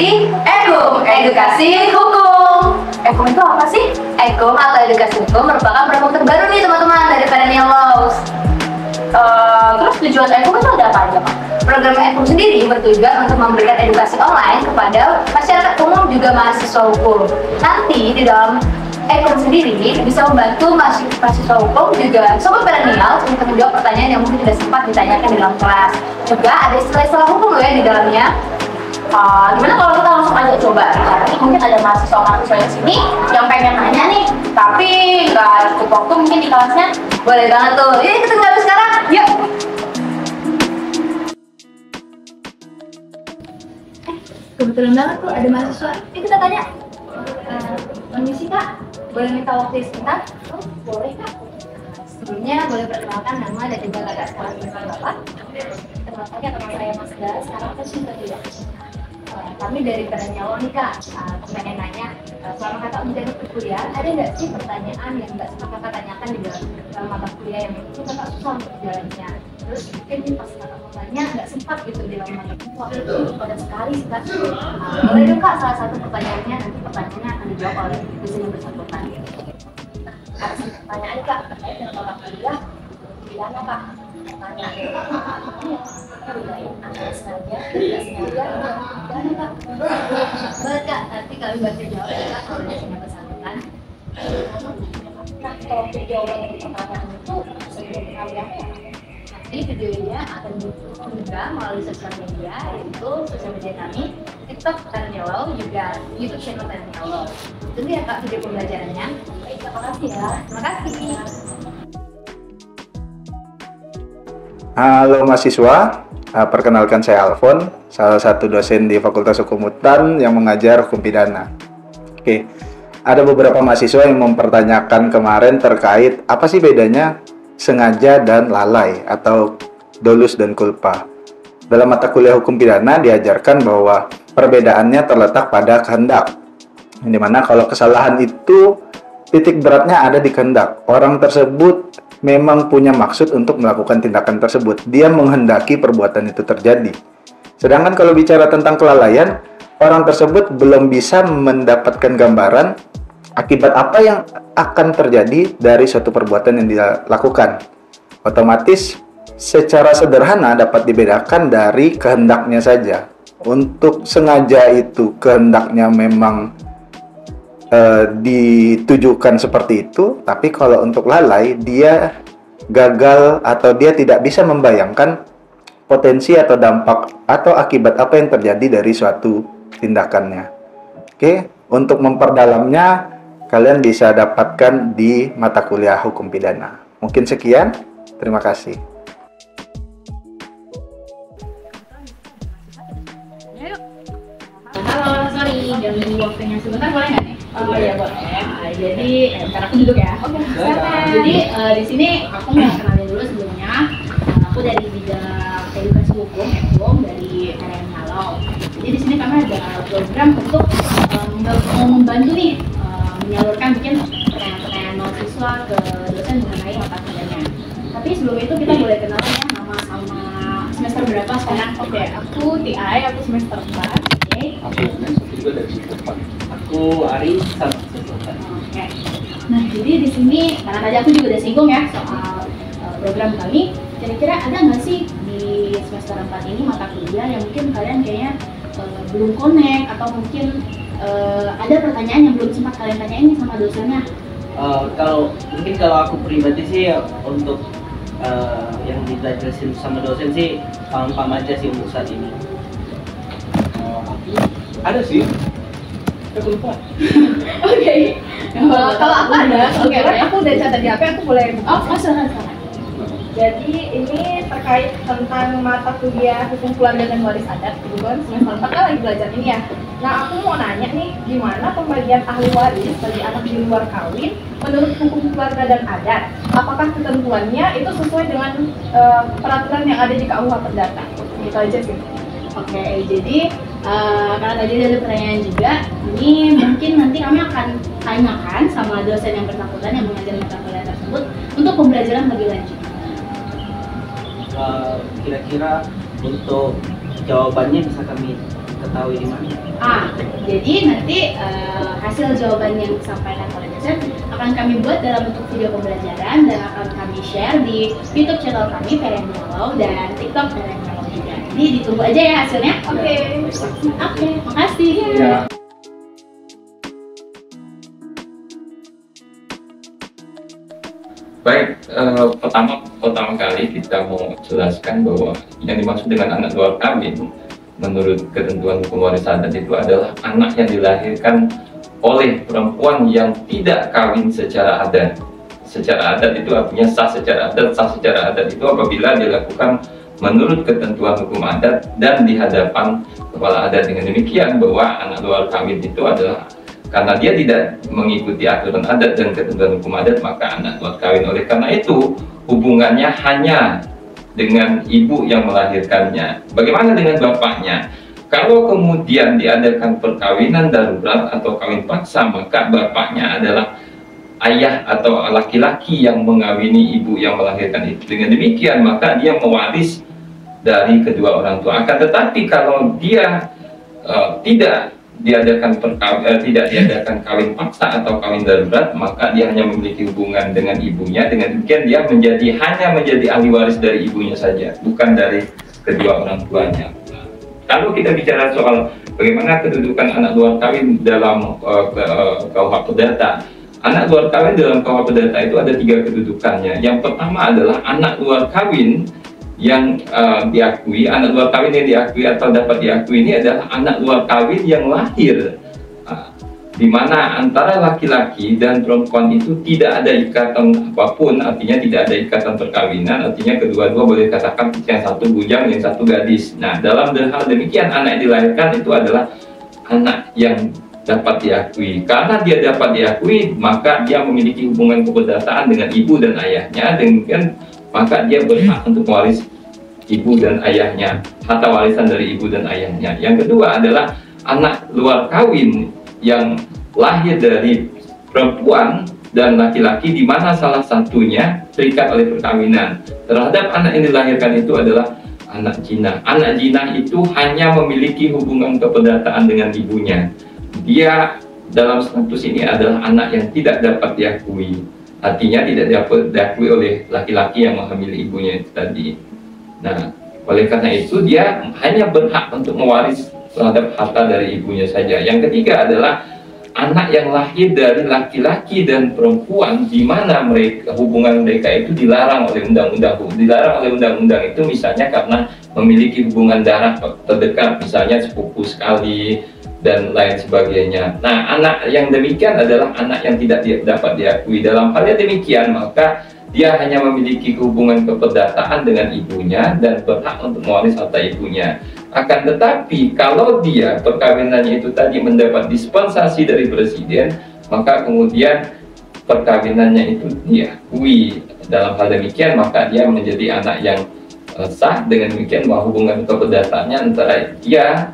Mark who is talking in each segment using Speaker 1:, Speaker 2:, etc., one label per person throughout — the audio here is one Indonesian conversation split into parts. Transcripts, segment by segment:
Speaker 1: dari Ekum, Edukasi Hukum. Ekum itu apa sih? Ekum atau Edukasi Hukum merupakan produk terbaru nih teman-teman dari Perennial Laws. Terus tujuan Ekum itu ada apa aja, Pak? Program Ekum sendiri bertujuan untuk memberikan edukasi online kepada masyarakat umum juga mahasiswa hukum. Nanti di dalam Ekum sendiri bisa membantu mahasiswa hukum juga sobat perennial untuk menjawab pertanyaan yang mungkin tidak sempat ditanyakan di dalam kelas. Juga ada istilah-istilah hukum loh ya di dalamnya. Gimana kalau kita langsung aja coba? Karena mungkin ada mahasiswa yang sini yang pengen nanya nih, tapi nggak cukup waktu mungkin di kelasnya. Boleh banget tuh. Yuk kita ngobrol sekarang. Yuk. Kebetulan banget tuh ada mahasiswa. Yuk kita tanya. Permisi Kak, boleh minta waktu sebentar? Oh, boleh Kak. Sebelumnya boleh perkenalkan nama dan juga kakak sekolah semester Bapak. Termasuknya teman saya Mas Dar, sekarang kita sudah tidak. Kami dari Perennial nih Kak, pengen nanya, selama kakak menjadi kuliah, ada nggak sih pertanyaan yang nggak sempat kakak tanyakan di dalam mata kuliah yang itu kakak susah untuk jalannya? Terus mungkin pas kakak mau tanya nggak sempat gitu di dalam mata kuliah, itu pada sekali sih Kak. Boleh dong Kak, salah satu pertanyaannya, nanti pertanyaannya akan dijawab oleh dosen yang bersangkutan. Kasih pertanyaan Kak, terkait dengan mata kuliah, gimana Kak? Pertanyaannya bedain antara sengaja dan tidak sengaja, gimana Kak? Boleh Kak, nanti kami bantu jawab ya Kak oleh dosen yang bersangkutan. Nah, kalau jawaban dari pertanyaan itu sebelum kami apa ya? Nanti videonya akan diunggah melalui sosial media, yaitu sosial media kami, TikTok Perennial Law, juga YouTube channel Perennial Law. Tunggu ya Kak video pembelajarannya. Baik, terima kasih ya. Terima kasih.
Speaker 2: Halo mahasiswa, perkenalkan saya Alfon, salah satu dosen di Fakultas Hukum UTAN yang mengajar hukum pidana. Oke, ada beberapa mahasiswa yang mempertanyakan kemarin terkait apa sih bedanya sengaja dan lalai atau dolus dan culpa. Dalam mata kuliah hukum pidana diajarkan bahwa perbedaannya terletak pada kehendak, dimana kalau kesalahan itu titik beratnya ada di kehendak. Orang tersebut memang punya maksud untuk melakukan tindakan tersebut. Dia menghendaki perbuatan itu terjadi. Sedangkan kalau bicara tentang kelalaian, orang tersebut belum bisa mendapatkan gambaran akibat apa yang akan terjadi dari suatu perbuatan yang dia lakukan. Otomatis secara sederhana dapat dibedakan dari kehendaknya saja. Untuk sengaja itu kehendaknya memang ditujukan seperti itu, tapi kalau untuk lalai dia gagal atau dia tidak bisa membayangkan potensi atau dampak atau akibat apa yang terjadi dari suatu tindakannya. Oke, untuk memperdalamnya kalian bisa dapatkan di mata kuliah hukum pidana. Mungkin sekian, terima kasih.
Speaker 1: Halo, sorry, ganggu waktunya sebentar boleh nggak nih? Oh iya boleh. Jadi, ntar aku duduk ya. Oke. Jadi di sini aku mau kenalin dulu sebelumnya. Aku dari bidang edukasi hukum, Ekum dari Perennial Law. Jadi di sini kami ada program untuk membantu nih menyalurkan mungkin pertanyaan-pertanyaan mahasiswa ke dosen mengenai mata kuliahnya. Tapi sebelum itu kita boleh kenalan ya nama sama semester berapa sekarang? Oke, aku TI, aku semester 4.
Speaker 3: Aku juga dari semester 4. Aku Ari, semester 4.
Speaker 1: Oke. Nah, jadi di sini karena tadi aku juga udah singgung ya soal program kami. Kira-kira ada nggak sih di semester 4 ini mata kuliah yang mungkin kalian kayaknya belum connect atau mungkin ada pertanyaan yang belum sempat kalian tanyain sama dosennya?
Speaker 3: Kalau aku pribadi sih untuk yang dijelasin sama dosen sih paham-paham aja sih untuk saat ini. Ada sih. Aku lupa.
Speaker 1: Oke. Kalau aku ada, oke.
Speaker 4: Aku udah catat di HP, aku boleh buka.
Speaker 1: Oh, silakan.
Speaker 4: Jadi ini terkait tentang mata kuliah hukum keluarga dan waris adat, kebetulan semester 4 kan lagi belajar ini ya. Nah, aku mau nanya nih, gimana pembagian ahli waris bagi anak di luar kawin menurut hukum keluarga dan adat? Apakah ketentuannya itu sesuai dengan peraturan yang ada di KUH Perdata? Gitu aja sih.
Speaker 1: Oke, jadi karena tadi ada pertanyaan juga, ini mungkin nanti kami akan tanyakan sama dosen yang bersangkutan yang mengajar mata kuliah tersebut untuk pembelajaran lebih lanjut.
Speaker 3: Kira-kira untuk jawabannya bisa kami ketahui di mana?
Speaker 1: Jadi nanti hasil jawaban yang disampaikan oleh dosen akan kami buat dalam bentuk video pembelajaran dan akan kami share di YouTube channel kami Perennial Law dan TikTok Perennial Law juga. Jadi ditunggu aja ya hasilnya. Oke, makasih.
Speaker 2: Ya.
Speaker 5: Baik, pertama kali kita mau jelaskan bahwa yang dimaksud dengan anak luar kawin menurut ketentuan hukum waris adat itu adalah anak yang dilahirkan oleh perempuan yang tidak kawin secara adat. Secara adat itu artinya sah secara adat. Sah secara adat itu apabila dilakukan menurut ketentuan hukum adat dan di hadapan kepala adat. Dengan demikian bahwa anak luar kawin itu adalah karena dia tidak mengikuti aturan adat dan ketentuan hukum adat, maka anak luar kawin. Oleh karena itu, hubungannya hanya dengan ibu yang melahirkannya. Bagaimana dengan bapaknya? Kalau kemudian diadakan perkawinan darurat atau kawin paksa, maka bapaknya adalah ayah atau laki-laki yang mengawini ibu yang melahirkan itu. Dengan demikian, maka dia mewaris dari kedua orang tua. Akan tetapi kalau dia tidak diadakan kawin paksa atau kawin darurat, maka dia hanya memiliki hubungan dengan ibunya. Dengan demikian dia hanya menjadi ahli waris dari ibunya saja, bukan dari kedua orang tuanya. Kalau kita bicara soal bagaimana kedudukan anak luar kawin dalam KUH Perdata, anak luar kawin dalam KUH Perdata itu ada 3 kedudukannya. Yang pertama adalah anak luar kawin yang diakui. Anak luar kawin yang diakui atau dapat diakui ini adalah anak luar kawin yang lahir di mana antara laki-laki dan perempuan itu tidak ada ikatan apapun, artinya tidak ada ikatan perkawinan, artinya kedua-dua boleh katakan yang satu bujang, yang satu gadis. Nah, dalam hal demikian anak yang dilahirkan itu adalah anak yang dapat diakui. Karena dia dapat diakui, maka dia memiliki hubungan keperdataan dengan ibu dan ayahnya. Demikian maka dia berhak untuk mewaris ibu dan ayahnya, harta warisan dari ibu dan ayahnya. Yang kedua adalah anak luar kawin yang lahir dari perempuan dan laki-laki, di mana salah satunya terikat oleh perkawinan. Terhadap anak yang dilahirkan itu adalah anak jinah. Anak jinah itu hanya memiliki hubungan keperdataan dengan ibunya. Dia dalam status ini adalah anak yang tidak dapat diakui. Artinya tidak dapat diakui oleh laki-laki yang menghamili ibunya itu tadi. Nah, oleh karena itu dia hanya berhak untuk mewaris terhadap harta dari ibunya saja. Yang ketiga adalah anak yang lahir dari laki-laki dan perempuan, di mana hubungan mereka itu dilarang oleh undang-undang. Dilarang oleh undang-undang itu misalnya karena memiliki hubungan darah terdekat, misalnya sepupu sekali dan lain sebagainya. Nah, anak yang demikian adalah anak yang tidak dapat diakui. Dalam halnya demikian, maka dia hanya memiliki hubungan keperdataan dengan ibunya dan berhak untuk mewaris harta ibunya. Akan tetapi, kalau dia perkawinannya itu tadi mendapat dispensasi dari presiden, maka kemudian perkawinannya itu diakui. Dalam hal demikian, maka dia menjadi anak yang sah. Dengan demikian, bahwa hubungan keperdataannya antara dia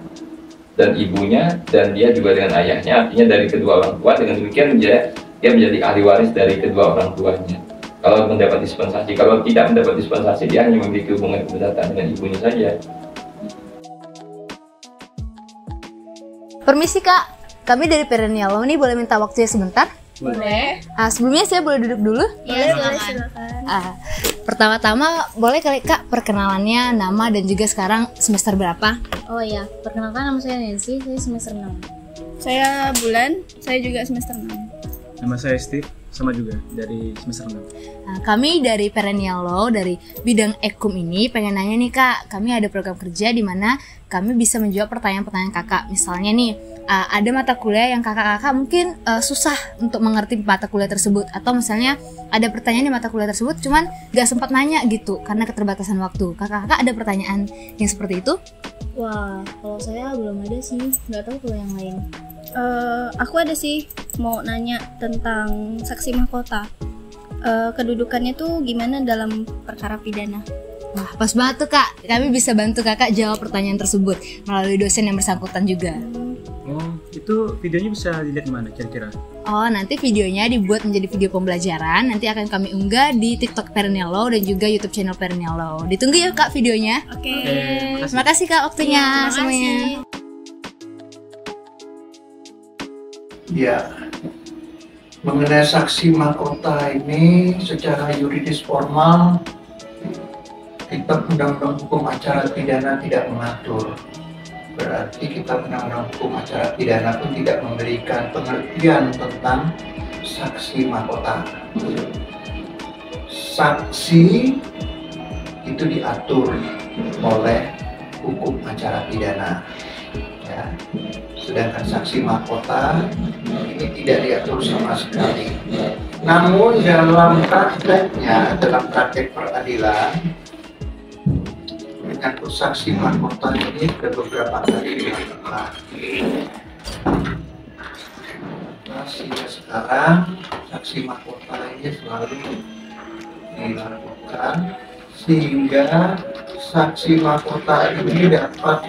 Speaker 5: dan ibunya, dan dia juga dengan ayahnya, artinya dari kedua orang tua. Dengan demikian dia menjadi ahli waris dari kedua orang tuanya. Kalau mendapat dispensasi, kalau tidak mendapat dispensasi, dia hanya memiliki hubungan keperdataan dengan ibunya saja.
Speaker 6: Permisi Kak, kami dari Perennial Law nih boleh minta waktunya sebentar?
Speaker 4: Boleh.
Speaker 6: Sebelumnya saya boleh duduk dulu?
Speaker 1: Iya, silakan.
Speaker 6: Pertama-tama boleh kali Kak perkenalannya, nama dan juga sekarang semester berapa?
Speaker 7: Oh iya, perkenalkan nama saya Nancy, saya semester 6.
Speaker 4: Saya Bulan, saya juga semester 6.
Speaker 8: Nama saya Steve, sama juga dari semester 6.
Speaker 6: Kami dari Perennial Law, dari bidang Ekum ini pengen nanya nih Kak, kami ada program kerja di mana kami bisa menjawab pertanyaan-pertanyaan Kakak. Misalnya nih, ada mata kuliah yang kakak-kakak mungkin susah untuk mengerti mata kuliah tersebut, atau misalnya ada pertanyaan di mata kuliah tersebut cuman gak sempat nanya gitu karena keterbatasan waktu. Kakak-kakak ada pertanyaan yang seperti itu?
Speaker 7: Wah, kalau saya belum ada sih, nggak tahu kalau yang lain.
Speaker 9: Aku ada sih, mau nanya tentang saksi mahkota. Kedudukannya tuh gimana dalam perkara pidana?
Speaker 6: Wah, pas banget tuh Kak, kami bisa bantu Kakak jawab pertanyaan tersebut melalui dosen yang bersangkutan juga.
Speaker 8: Oh, itu videonya bisa dilihat di mana kira-kira?
Speaker 6: Oh, nanti videonya dibuat menjadi video pembelajaran. Nanti akan kami unggah di TikTok Perennial Law dan juga YouTube channel Perennial Law. Ditunggu ya Kak videonya.
Speaker 9: Oke.
Speaker 6: Terima kasih Kak waktunya semuanya.
Speaker 10: Ya, mengenai saksi mahkota ini secara yuridis formal Kitab Undang-Undang Hukum Acara Pidana tidak mengatur. Berarti Kitab Undang-Undang Hukum Acara Pidana pun tidak memberikan pengertian tentang saksi mahkota. Saksi itu diatur oleh hukum acara pidana. Ya. Sedangkan saksi mahkota ini tidak diatur sama sekali. Namun dalam prakteknya, dalam praktek peradilan, menyangkut saksi mahkota ini ada beberapa kali dilakukan. Sehingga sekarang saksi mahkota ini selalu dilakukan sehingga saksi mahkota ini dapat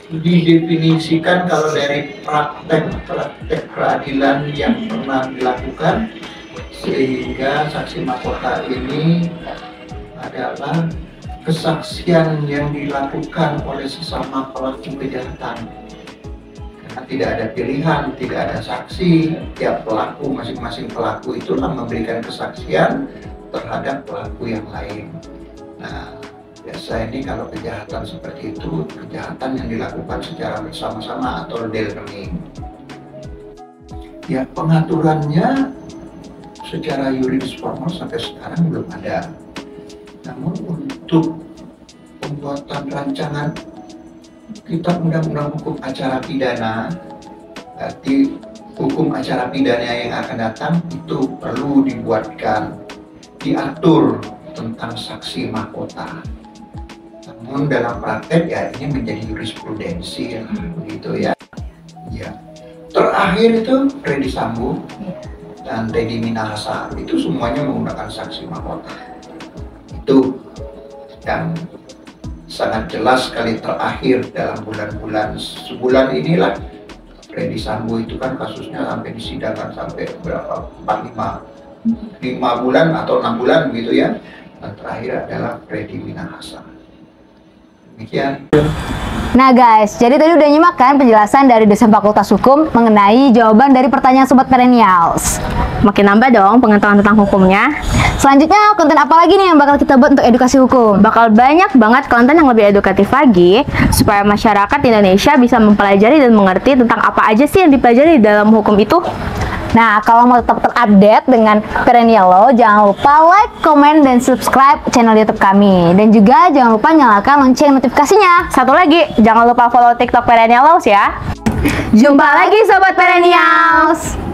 Speaker 10: didefinisikan kalau dari praktek peradilan yang pernah dilakukan, sehingga saksi mahkota ini adalah kesaksian yang dilakukan oleh sesama pelaku kejahatan. Karena tidak ada pilihan, tidak ada saksi, tiap pelaku, masing-masing pelaku itulah memberikan kesaksian terhadap pelaku yang lain. Nah, biasa ini kalau kejahatan seperti itu, kejahatan yang dilakukan secara bersama-sama atau delming. Ya, pengaturannya secara yuridis formal sampai sekarang belum ada. Namun untuk pembuatan rancangan Kitab Undang-Undang Hukum Acara Pidana, berarti hukum acara pidana yang akan datang itu perlu dibuatkan, diatur tentang saksi mahkota. Namun dalam praktek ya ini menjadi jurisprudensi begitu ya. Ya. Terakhir itu Freddy Sambo dan Teddy Minahasa itu semuanya menggunakan saksi mahkota. Itu yang sangat jelas sekali terakhir dalam bulan-bulan sebulan inilah. Freddy Sambo itu kan kasusnya sampai disidangkan sampai berapa 5 bulan atau 6 bulan begitu ya. Dan terakhir adalah Freddy Minahasa. Demikian.
Speaker 6: Nah guys, jadi tadi udah nyimak kan penjelasan dari dosen Fakultas Hukum mengenai jawaban dari pertanyaan Sobat Perennials.
Speaker 4: Makin nambah dong pengetahuan tentang hukumnya.
Speaker 6: Selanjutnya konten apa lagi nih yang bakal kita buat untuk edukasi hukum?
Speaker 4: Bakal banyak banget konten yang lebih edukatif lagi supaya masyarakat Indonesia bisa mempelajari dan mengerti tentang apa aja sih yang dipelajari dalam hukum itu.
Speaker 6: Nah, kalau mau tetap terupdate dengan Perennial Law, jangan lupa like, komen, dan subscribe channel YouTube kami. Dan juga jangan lupa nyalakan lonceng notifikasinya.
Speaker 4: Satu lagi, jangan lupa follow TikTok Perennial Law ya.
Speaker 6: Jumpa lagi Sobat Perennials!